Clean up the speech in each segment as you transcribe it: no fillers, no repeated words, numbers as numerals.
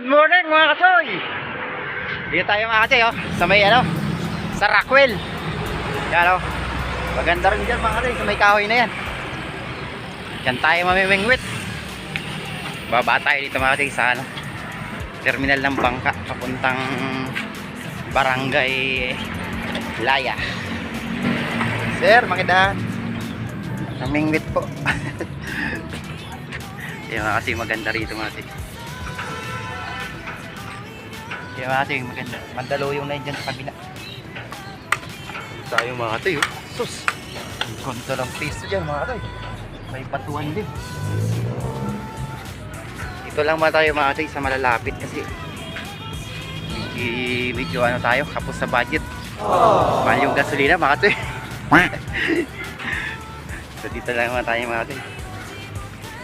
Good morning mga kasoy. Dito tayo mga kasoy sa may sa Rockwell. Yan maganda rin dyan mga kasoy sa may kahoy na yan. Yan tayo mamimingwit. Baba tayo dito mga kasoy sa terminal ng bangka papuntang Barangay Laya. Sir, makidaan. Namingwit po. Yan mga kasoy, maganda rito mga kasoy. Kaya mga kasoy, maganda. Mandaluyong na yun dyan sa kabila. Tayo mga kasoy, sus. Ang konto lang piso dyan mga kasoy. May batuan din. Ito lang mga tayo mga kasoy sa malalapit kasi medyo tayo, kapos sa budget. Mahal yung gasolina mga kasoy. So dito lang mga tayo mga kasoy.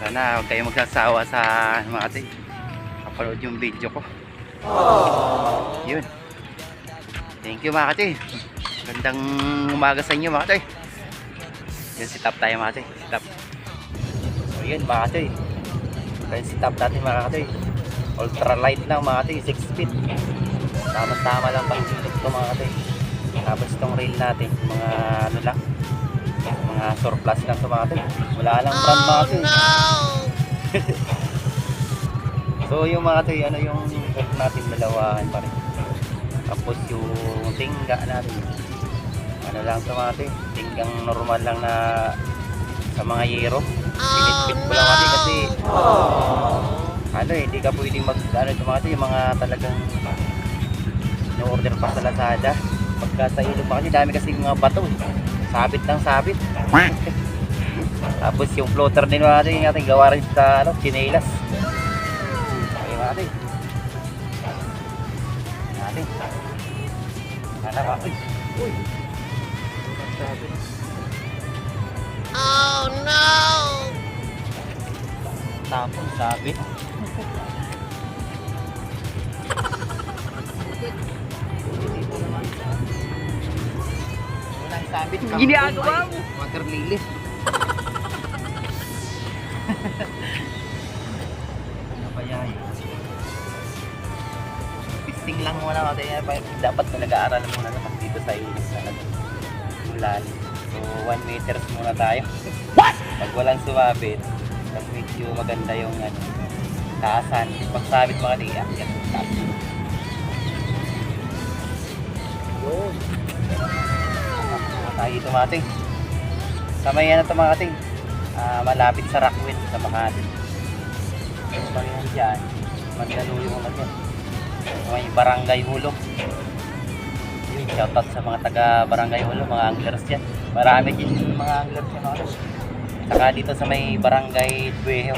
Sana huwag kayo magsasawa sa mga kasoy. Kapanood yung video ko. Yun. Thank you mga katoy. Gandang umaga sa inyo mga katoy. Yun, sit up tayo mga katoy. Sit up. So yun mga katoy. Yung sit up natin mga katoy. Ultra light lang mga katoy. 6 feet. Tama-tama lang pang sinok ito mga katoy. Tapos itong rail natin. Mga lang. Mga surplus lang ito mga katoy. Wala lang brand mga katoy. So yung mga katoy, yung hook natin malawahan pa rin. Tapos yung tingga natin, lang sa mga katoy, tinggang normal lang na sa mga yero. Pinitpit ko lang katoy kasi hindi ka pwedeng mag sa mga katoy, yung mga talagang no-order pa sa Lazada. Pagka sa ilog pa kasi dami kasi mga bato sabit lang sabit. Tapos yung floater din mga katoy, yung ating gawa rin sa chinelas. Natin. Hanap ako. Uy. Oh no. Tapos sabit. Walang sabit. Ginagawa mo. Water lily. Napayay. Pisting lang muna natin. Dapat na nag-aaral muna naman dito sa ilis na lalim. So 1 meters muna tayo. What? Pag walang sumabit, mas medyo maganda yung taasan. Pag sabit mga tiyak, taas. Yun. Tayo dito mga ting. Sa may ito mga ting. Malapit sa Rockwell sa Makati. Yung pangyayon dyan, Mandaluyong mga dyan. May Barangay Hulog. Yun, shoutout sa mga taga Barangay Hulog, mga anglers dyan. Marami din yung mga anglers dyan. Saka dito sa may Barangay Duejo.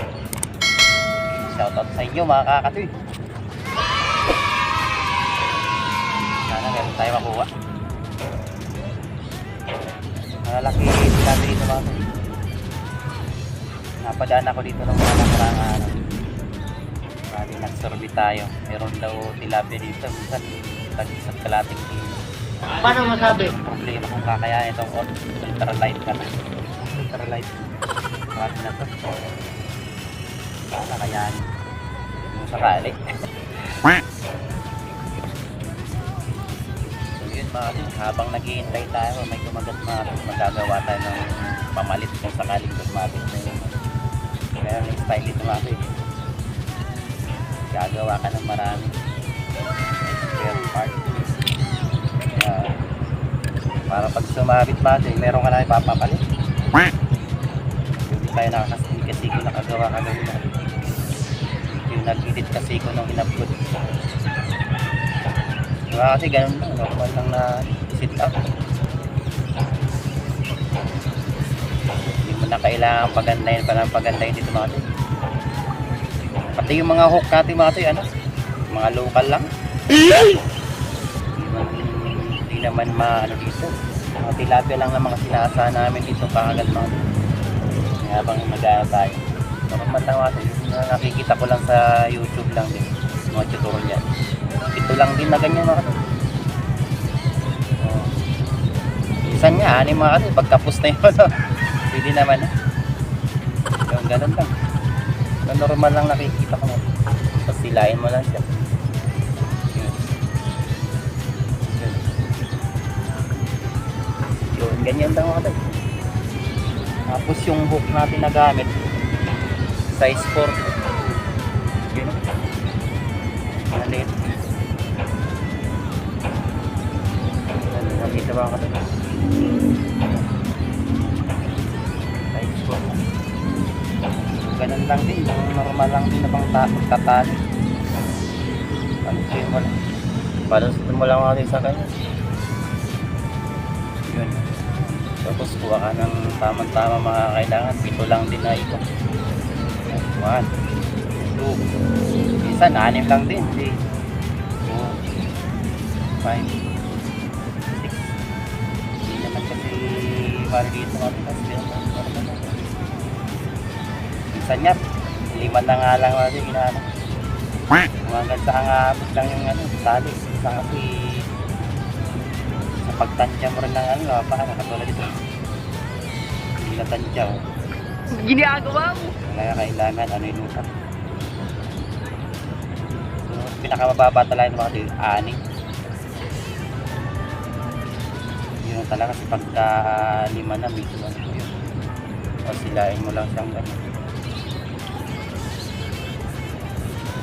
Shoutout sa inyo mga kakatoy. Sana meron tayo makuha. Malalaki natin dito mga kakatoy. Napadaan ako dito ng mga nakarang araw. Bali, nagsorbi tayo. Meron daw tilapia dito. Minsan, tag-isang kalating kilo. Paano masabi? Problema kung kakayanin itong ultralight ka na. Ultralight. Bakit na ito? Kakayanin. Yung sakali. So yun mga kapatid, habang naghihintay tayo, may kumagat mga magagawa tayo ng pamalit kung sakaling kumapit na yun. Meron yung style dito mga kapatid. Gagawa ka ng marami spare part. Para pag sumabit natin, meron ka na ipapapalit. Hindi tayo nakakasing ko nakagawa ka ng yung nag-edit kasi ko nung in-upload. Kasi ganun lang, normal lang na sit up. Hindi mo na kailangan pagandahin dito mga kapatid. Pati yung mga hook natin mga kapatid, mga local lang. Hindi naman dito. Mga tilapia lang na mga sinasa namin dito kaagad mga kapatid. Habang mag-aaral tayo. Normal lang mga kapatid. Nakikita ko lang sa YouTube lang din. Mga tutorial. Ito lang din na ganyan mga kapatid. Minsan nga, mga kapatid, pagkapos na yun. Pwede naman yung ganun lang. Normal lang nakikita ko. Tapos silain mo lang siya. Ganyan lang mga tay. Tapos yung hook natin na gamit, size 40. Yun. Maliit. Nakita ba mga tay? Size 40. Ganun lang din, yung normal lang din na pang tatali. Palusin mo lang. Palusin mo lang natin sa kanya. Yun. Tapos kuha ka ng tamang-tama mga kailangan. Pito lang din na ito. 1, 2. Minsan, 6 lang din. 3, 4, 5, 6. Hindi naman kasi maliliit na matigas. Minsan nga, 5 na nga lang natin ginano. Hanggang sa angabot lang yung tali. Isa kasi sa pagtansya mo rin ng paano katulad dito. Hindi na tansya. Ginagawa mo. Kaya kailangan yung lukat. So, pinakamababa talaga yung mga 6. Yun talaga kasi pagka 5 na medyo yun. O silain mo lang siyang ganyan.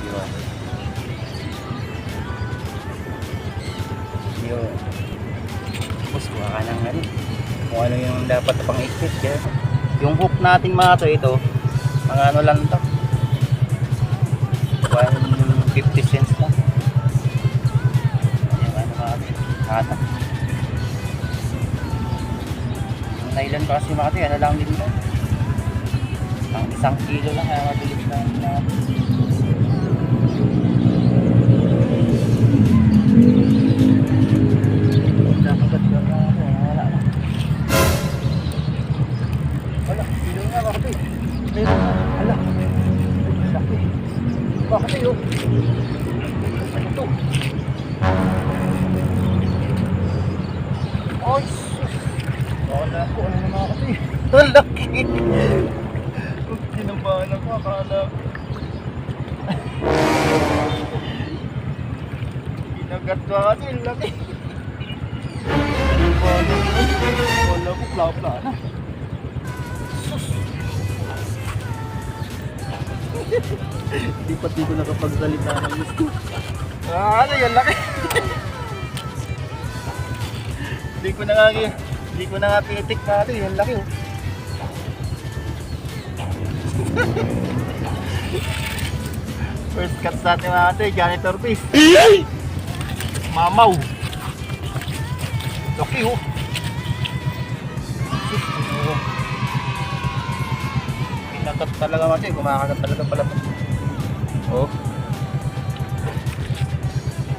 Yun. Yun. Tapos kuha ka ng kung ano yung dapat na pang ikit. Yung hook natin mga to, ito mga ano lang to, 150 cents lang. Yung ano mga hata. Yung nylon pa kasi mga to, ano lang din lang, ang 1 kilo lang, kaya mabilis lang natin. Hala, laki. Bakit yun? Ano ito? Ay, sus. Wala ko, ano naman ako ito? Ang laki. Kinabahan ako, akala. Kinagat ko kasi, ang laki. Wala ko, pla-pla na. Hindi pati ko nakapagsalita ng gusto. Ano yan, laki. Hindi ko na nga pitik na ito, yan laki. First cut sa ating mga ito, janitor piece. Mamaw. Laki oh. Pinakat talaga mga ito, kumakagat talaga pala. Oh.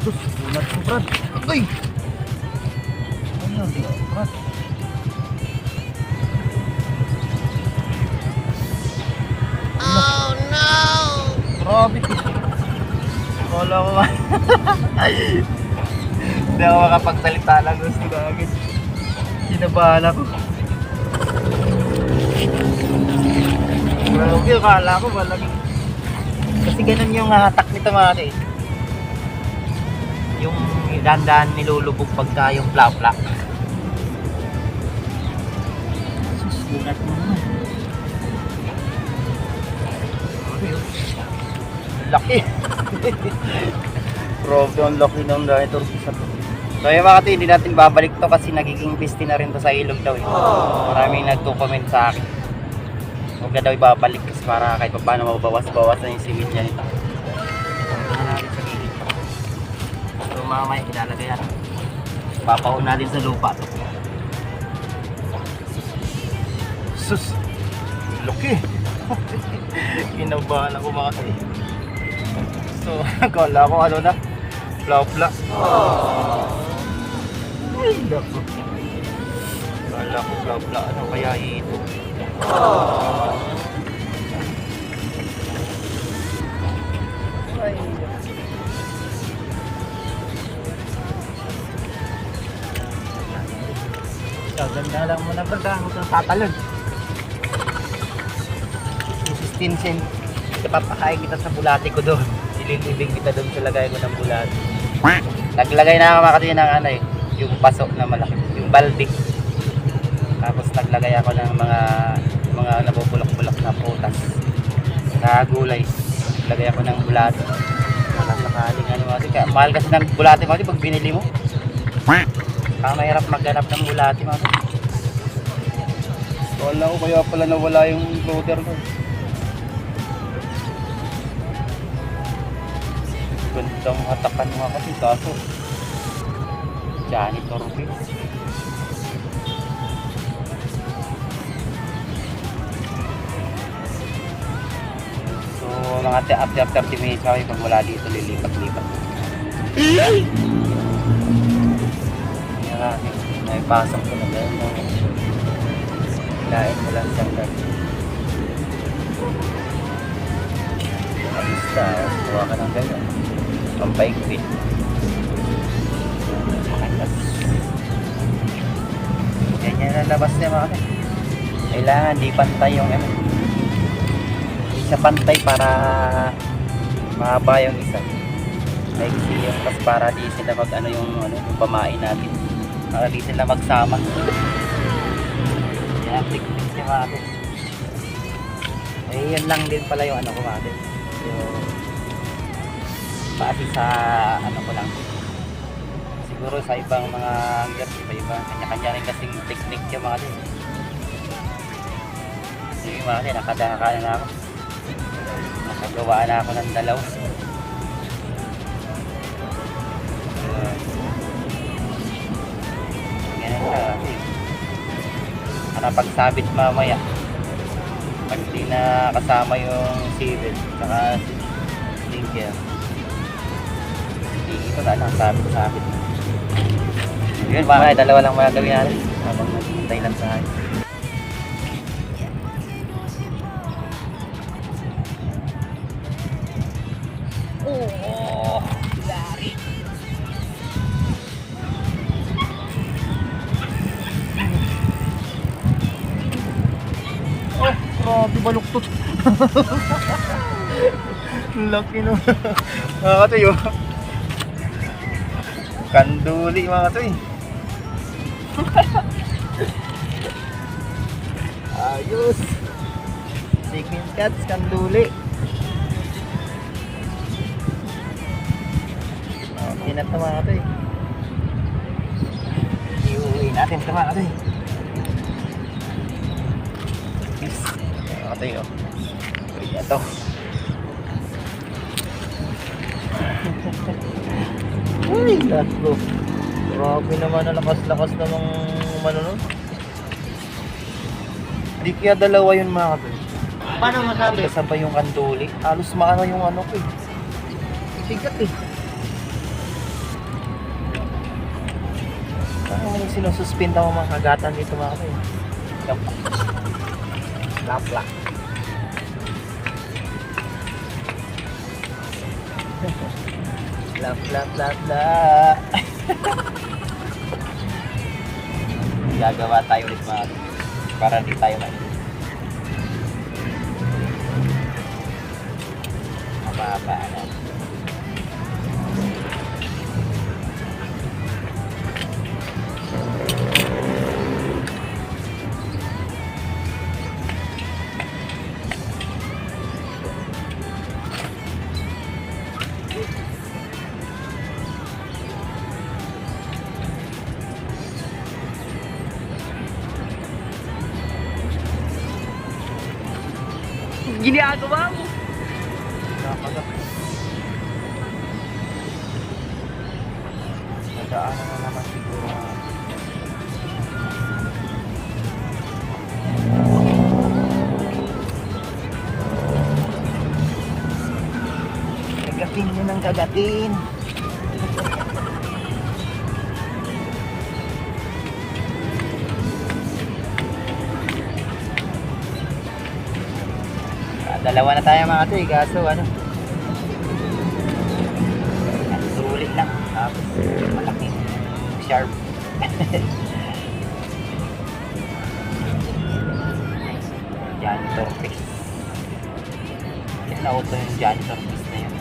Sus, bunat ko brad. Ay! Ayun, di ako brad. Oh no! Grabe ko. Wala ko nga. Hindi ako makapagsalita lang gusto ko agad. Kinabahan ako. Grabe, akala ko malaki. Kasi ganun yung hatak nito mga kay. Yung dandan nilulubog pagka yung pla-pla. Susunat mo naman. Laki. Grabe, ang laki ng janitor sa to. So yung mga kati, hindi natin babalik to kasi nagiging piste na rin to sa ilog daw eh. Maraming nagko-comment sa akin. Huwag na daw ibabalik kasi para kahit pa paano mabawas-bawas na yung simit niya nito. So mamaya ilalagay yan. Papaon natin sa lupa to. Sus! Laki! Kinabahan ako mga kati. So, kala ko ano na, pla-pla. Ay, naku. Kala ko pla-pla, ano kaya ito? Ay, ganda lang muna ba ang tatalon? 16 cent. Papakain kita sa bulate ko doon. Ililibing kita doon sa lagay ko ng bulate. Naglagay na ako makati ng yung paso na malaki, yung balbik. Tapos naglagay ako ng mga nabubulok-bulok na prutas sa gulay. Naglagay ako ng bulate. Para sakaling ano kasi, mahal kasi ng bulate mga pag binili mo. Mahirap maghanap ng bulate mga. Wala ko, kaya pala nawala yung loader ko. Gandang hatakan mga kasi, kaso janitor fee. So mga after 30 minutes ako pag wala dito, lilipat-lipat. May pasok ko na gano'n, no? Lain mo lang siyang gano'n. Basta, kuha ka ng gano'n. Pampaigpit. Ganyan ang labas niya mga kapatid. Kailangan di pantay yung ano. Di siya pantay para mahaba yung isa. Like yung tas para di sila mag ano yung pamain natin. Para di sila magsama. Yan, tik-tik siya mga kapatid. Eh yan lang din pala yung ano ko mga kapatid. Yung paasi sa ano ko lang. Siguro sa ibang mga hanggang iba-iba. Kanya-kanya rin kasing technique yung mga din. Yung mga din, nakadaka na ako. Nakagawa na ako ng dalaw. Ganyan siya kasi. Para pagsabit mamaya. Pag di na kasama yung civil, saka linker. Ito na lang, sabit. Yun mga dalawa lang mga gawin natin habang naghihintay lang sa akin. Oh, lari. Oh, grabe baluktot. Laki no. Mga katoy, kanduli mga katoy. Ayos. Chicken cats, kanduli. Okay na ito mga katoy. Iuwi natin ito mga katoy. Yes. Mga katoy oh. Uwi na ito. Uy, let's go. Grabe naman ang lakas-lakas namang no? Di kaya dalawa yun mga kapatid. Paano masabi? Kasabay yung kanduli. Halos maano yung ano ko eh. Tigat eh. Parang yung sinususpinta mo mga kagatan dito mga kapatid. Laplak. Lap. Gagawa tayo ulit mga para di tayo mababa na. Ginagawa mo. Nakagat. Nadaanan na naman siguro. Kagatin mo ng kagatin. Dalawa na tayo mga katoy, kaso ano sulit lang, tapos malaking sharp. Janitor piece. Nauto yung janitor piece na yun.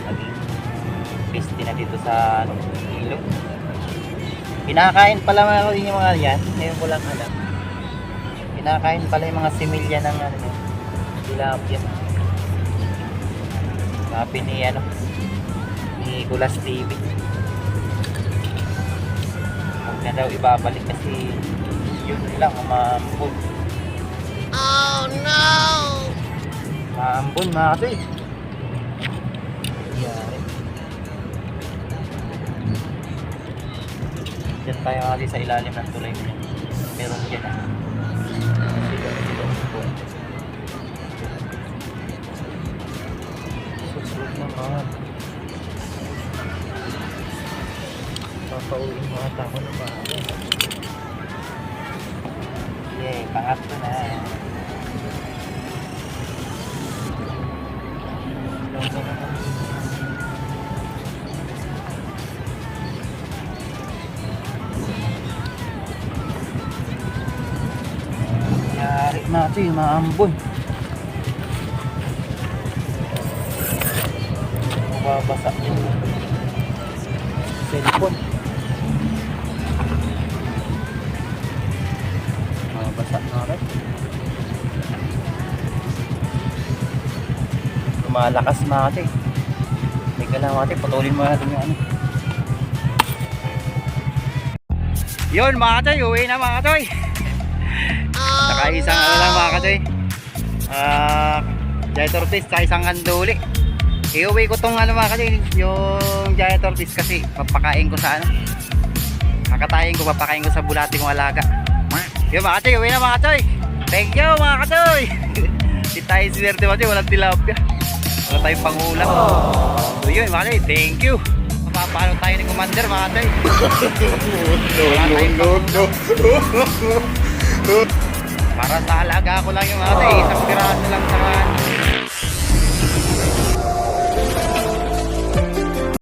Naging piste na dito sa ilog. Kinakain pala mga ko yung mga yan. Ngayon ko lang alam. Kinakain pala yung mga similya ng ano, tilapia. Sabi ni ano, ni Kulas TV. Huwag na daw ibabalik kasi yun lang, umaambon. Oh no! Umaambon mga kasi. Yari. Diyan tayo kasi sa ilalim ng tulay mo. Meron dyan ah. Susunod naman. Papauwi mga tao na ba? Yay, pangatlo na. Yari natin, maambon. Mababasa yung cellphone. Mababasa na rin. Lumalakas mga kati. Teka lang mga kati, putulin mo natin yung ano. Yun mga kati, uwi na mga kati. Saka isang ano lang mga kati. Giant tortoise sa isang kanduli. Iuwi ko tong ano mga kati, yung giant tortoise kasi papakain ko sa ano. Kakatayin ko, papakain ko sa bulati kong alaga. Yun mga kati, uwi na mga kati. Thank you mga kati. Di tayo sinerte mga kati, walang tilapia. Wala tayong pangulam. So yun mga kati, thank you. Mapapalo tayo ni Commander mga kati. No. Para sa alaga ko lang yung mga kati, isang piraso lang sa